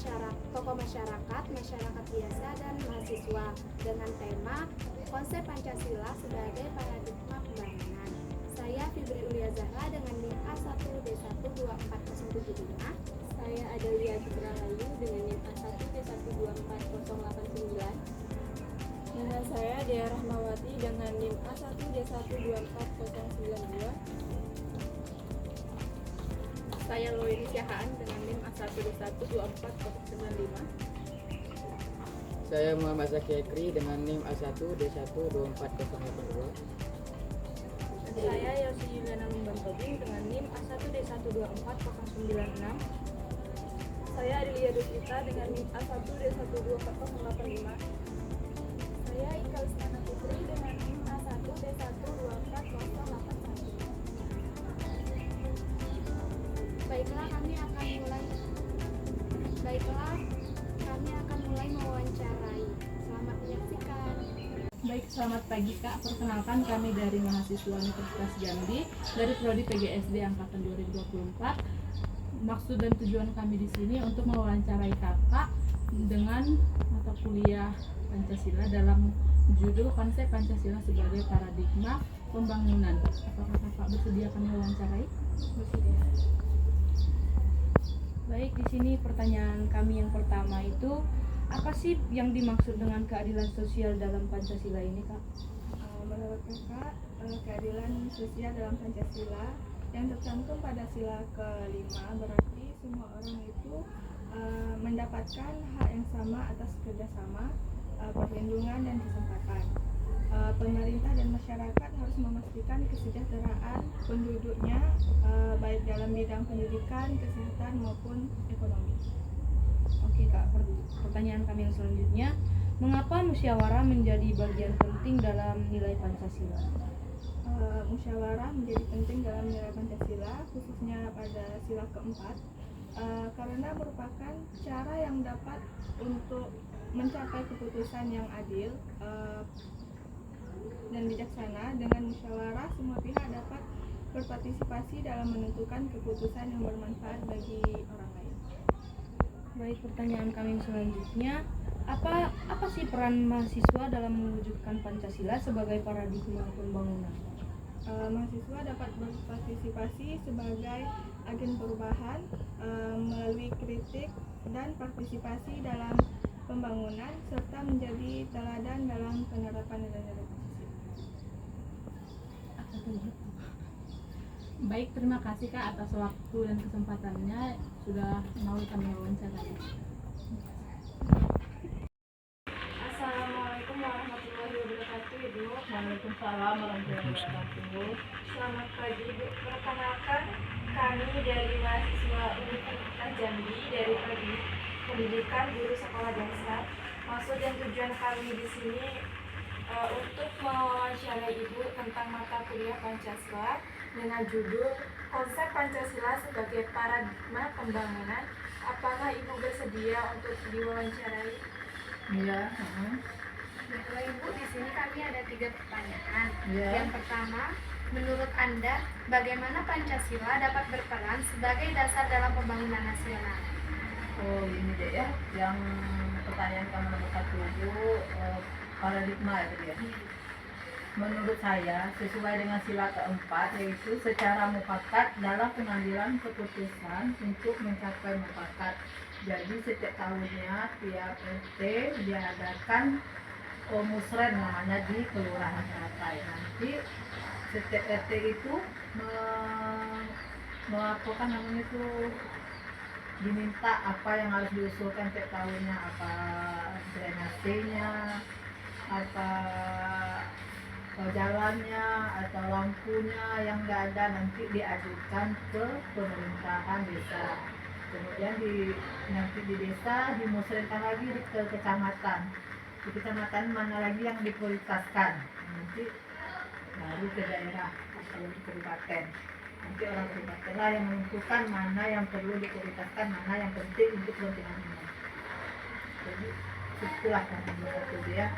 tokoh masyarakat, masyarakat biasa, dan mahasiswa dengan tema konsep Pancasila sebagai paradigma pembangunan. Saya Fibri Ulia Zahra dengan NIM A1D12407. Saya Adalia Citrahayu dengan NIM A1D12409. Nama saya Dea Rahmawati dengan NIM A1D12409. Saya Loini Syahaan dengan NIM A1D12495. Saya Muhammad Zaki Ekri dengan NIM A1D12402. Saya Yosi Yuliana Lumbantobing dengan NIM A1D12409. Saya Adelia Dusita dengan NIM A1D12485. Saya Ika Wismana Putri dengan NIM A1D12408. Baiklah, kami akan mulai mewawancarai. Selamat menyaksikan. Baik, selamat pagi Kak. Perkenalkan, kami dari mahasiswa Universitas Jambi dari Prodi PGSD angkatan 2024. Maksud dan tujuan kami di sini untuk mewawancarai Kakak dengan mata kuliah Pancasila dalam judul konsep Pancasila sebagai paradigma pembangunan. Apakah Kakak bersedia kami wawancarai? Bersedia. Baik, di sini pertanyaan kami yang pertama itu, apa sih yang dimaksud dengan keadilan sosial dalam Pancasila ini, Kak? Menurut Kakak, keadilan sosial dalam Pancasila yang tercantum pada sila ke-5 berarti semua orang itu mendapatkan hak yang sama atas kerjasama, perlindungan dan kesempatan. Pemerintah dan masyarakat harus memastikan kesejahteraan penduduknya baik dalam bidang pendidikan, kesehatan maupun ekonomi. Oke Kak, pertanyaan kami yang selanjutnya, mengapa musyawarah menjadi bagian penting dalam nilai Pancasila? Musyawarah menjadi penting dalam nilai Pancasila, khususnya pada sila keempat, karena merupakan cara yang dapat untuk mencapai keputusan yang adil dan bijaksana. Dengan musyawarah, semua pihak dapat berpartisipasi dalam menentukan keputusan yang bermanfaat bagi orang lain. Baik, pertanyaan kami yang selanjutnya, apa sih peran mahasiswa dalam mewujudkan Pancasila sebagai paradigma pembangunan? Mahasiswa dapat berpartisipasi sebagai agen perubahan melalui kritik dan partisipasi dalam pembangunan serta menjadi teladan dalam penerapan nilai-nilai Pancasila. Baik, terima kasih Kak atas waktu dan kesempatannya sudah mau kami wawancarai. Assalamualaikum warahmatullahi wabarakatuh, Ibu. Waalaikumsalam warahmatullahi wabarakatuh. Selamat pagi, Bu. Perkenalkan, kami dari mahasiswa Universitas Jambi dari Prodi Pendidikan Guru Sekolah Dasar. Maksud dan tujuan kami di sini untuk mewawancarai Ibu tentang mata kuliah Pancasila dengan judul konsep Pancasila sebagai paradigma pembangunan. Apakah Ibu bersedia untuk diwawancarai? Iya. Baiklah Ibu, di sini kami ada 3 pertanyaan. Ya. Yang pertama, menurut Anda, bagaimana Pancasila dapat berperan sebagai dasar dalam pembangunan nasional? Oh ini deh ya, yang pertanyaan kamu nomor 1 itu paradigma ya tadi ya. Menurut saya sesuai dengan sila keempat, yaitu secara mufakat dalam pengambilan keputusan untuk mencapai mufakat. Jadi setiap tahunnya tiap RT diadakan musren namanya di kelurahan Ratai. Nanti setiap RT itu melakukan namanya itu diminta apa yang harus diusulkan tiap tahunnya, apa drainasenya, apa jalannya atau lampunya yang nggak ada, nanti diajukan ke pemerintahan desa. Kemudian nanti di desa dimusrenkan lagi ke kecamatan. Di kecamatan mana lagi yang diprioritaskan, nanti baru ke daerah atau di kabupaten. Nanti orang kabupaten lah yang menentukan mana yang perlu diprioritaskan, mana yang penting untuk kepentingan umum. Jadi itulah kan satu dia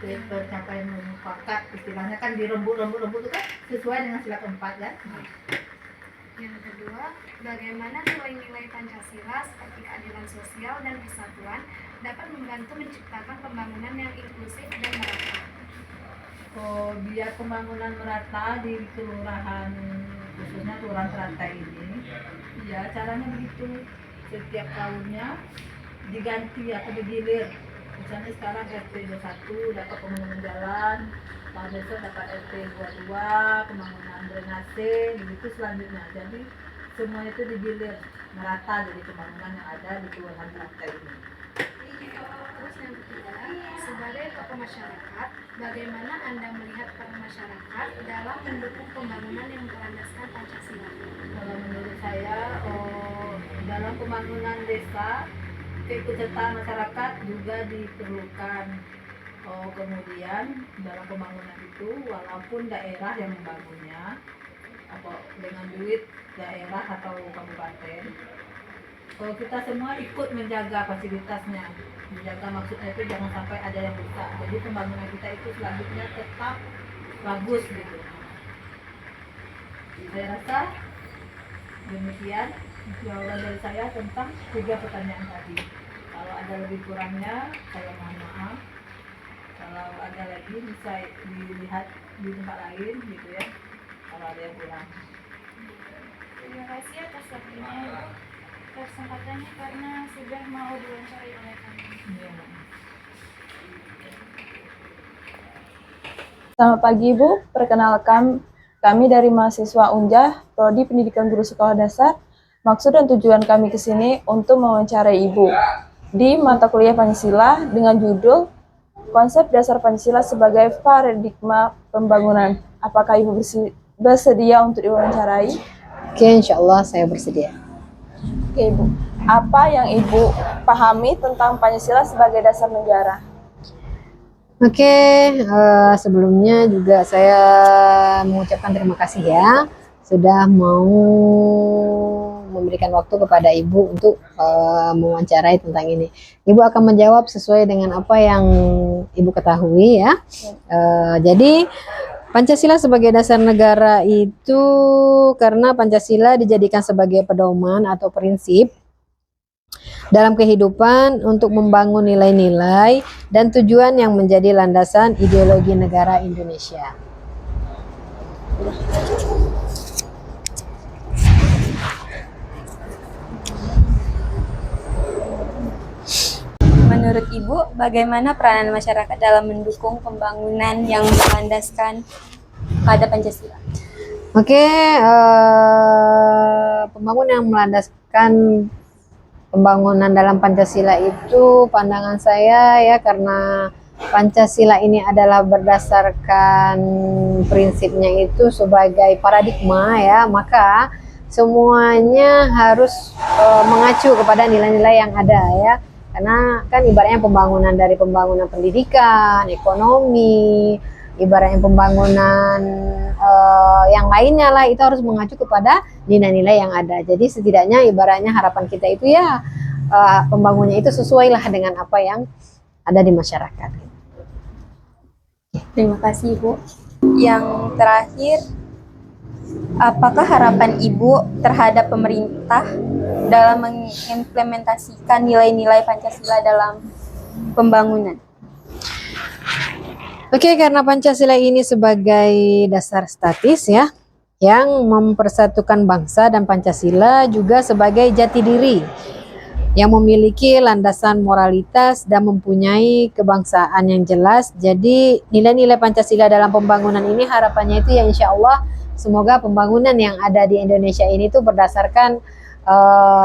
tercapaian mufakat, istilahnya kan dirembuk itu kan sesuai dengan sila keempat kan. Yang kedua, bagaimana nilai-nilai Pancasila seperti keadilan sosial dan persatuan dapat membantu menciptakan pembangunan yang inklusif dan merata. Biar pembangunan merata di kelurahan, khususnya Kelurahan Teratai ini, ya caranya begitu. Setiap tahunnya diganti atau digilir. Misalnya sekarang RT 21 dapat pembangunan jalan, tahun besok dapat RT 22 pembangunan drainase, begitu selanjutnya. Jadi semua itu digilir merata jadi pembangunan yang ada di Kelurahan Teratai ini. Terus yang ketiga, sebagai tokoh masyarakat, bagaimana Anda melihat peran masyarakat dalam mendukung pembangunan yang berlandaskan Pancasila? Kalau menurut saya, dalam pembangunan desa, keikutsertaan masyarakat juga diperlukan. Kemudian dalam pembangunan itu, walaupun daerah yang membangunnya, dengan duit daerah atau kabupaten, kita semua ikut menjaga fasilitasnya. Menjaga maksudnya itu jangan sampai ada yang rusak. Jadi pembangunan kita itu selanjutnya tetap bagus gitu. Saya rasa demikian jawaban dari saya tentang 3 pertanyaan tadi. Kalau ada lebih kurangnya, saya mohon maaf. Kalau ada lagi bisa dilihat di tempat lain gitu ya. Kalau ada yang kurang. Terima kasih atas waktunya Ibu, kesempatannya karena sudah mau diwawancarai oleh kami. Ya. Selamat pagi Ibu, perkenalkan kami dari mahasiswa Unjah, Prodi Pendidikan Guru Sekolah Dasar. Maksud dan tujuan kami ke sini untuk mewawancarai Ibu di mata kuliah Pancasila dengan judul Konsep Dasar Pancasila sebagai Paradigma Pembangunan. Apakah Ibu bersedia untuk diwawancarai? Oke, insya Allah saya bersedia. Oke Ibu, apa yang Ibu pahami tentang Pancasila sebagai dasar negara? Oke, sebelumnya juga saya mengucapkan terima kasih ya sudah mau memberikan waktu kepada Ibu untuk mewawancarai tentang ini. Ibu akan menjawab sesuai dengan apa yang Ibu ketahui ya. Jadi Pancasila sebagai dasar negara itu karena Pancasila dijadikan sebagai pedoman atau prinsip dalam kehidupan untuk membangun nilai-nilai dan tujuan yang menjadi landasan ideologi negara Indonesia. Menurut Ibu, bagaimana peranan masyarakat dalam mendukung pembangunan yang berlandaskan pada Pancasila? Oke, pembangunan yang melandaskan pembangunan dalam Pancasila itu pandangan saya ya, karena Pancasila ini adalah berdasarkan prinsipnya itu sebagai paradigma ya, maka semuanya harus mengacu kepada nilai-nilai yang ada ya. Karena kan ibaratnya pembangunan dari pembangunan pendidikan, ekonomi, ibaratnya pembangunan yang lainnya lah, itu harus mengacu kepada nilai-nilai yang ada. Jadi setidaknya ibaratnya harapan kita itu ya pembangunannya itu sesuai lah dengan apa yang ada di masyarakat. Terima kasih Ibu. Yang terakhir, apakah harapan Ibu terhadap pemerintah dalam mengimplementasikan nilai-nilai Pancasila dalam pembangunan? Oke, karena Pancasila ini sebagai dasar statis ya, yang mempersatukan bangsa, dan Pancasila juga sebagai jati diri yang memiliki landasan moralitas dan mempunyai kebangsaan yang jelas. Jadi nilai-nilai Pancasila dalam pembangunan ini harapannya itu ya insya Allah semoga pembangunan yang ada di Indonesia ini tuh berdasarkan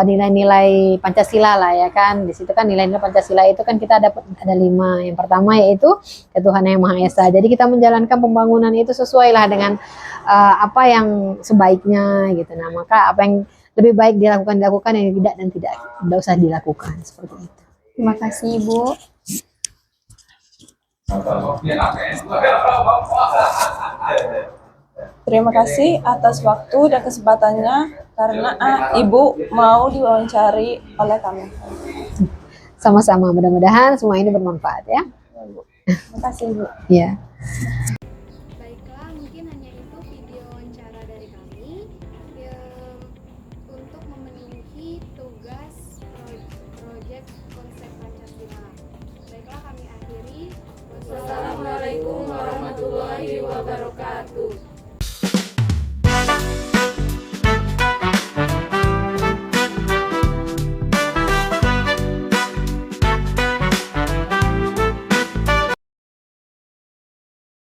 nilai-nilai Pancasila lah ya kan. Di situ kan nilai-nilai Pancasila itu kan kita ada 5. Yang pertama yaitu ketuhanan yang Maha Esa. Jadi kita menjalankan pembangunan itu sesuai lah dengan apa yang sebaiknya gitu. Nah, maka apa yang lebih baik dilakukan, yang tidak usah dilakukan, seperti itu. Terima kasih Ibu. Terima kasih atas waktu dan kesempatannya karena Ibu mau diwawancari oleh kami. Sama-sama, mudah-mudahan semua ini bermanfaat ya. Terima kasih Ibu. Ya. Baiklah, mungkin hanya itu video wawancara dari kami. sebagai konsep Pancasila. Baiklah, kami akhiri. Wassalamualaikum warahmatullahi wabarakatuh.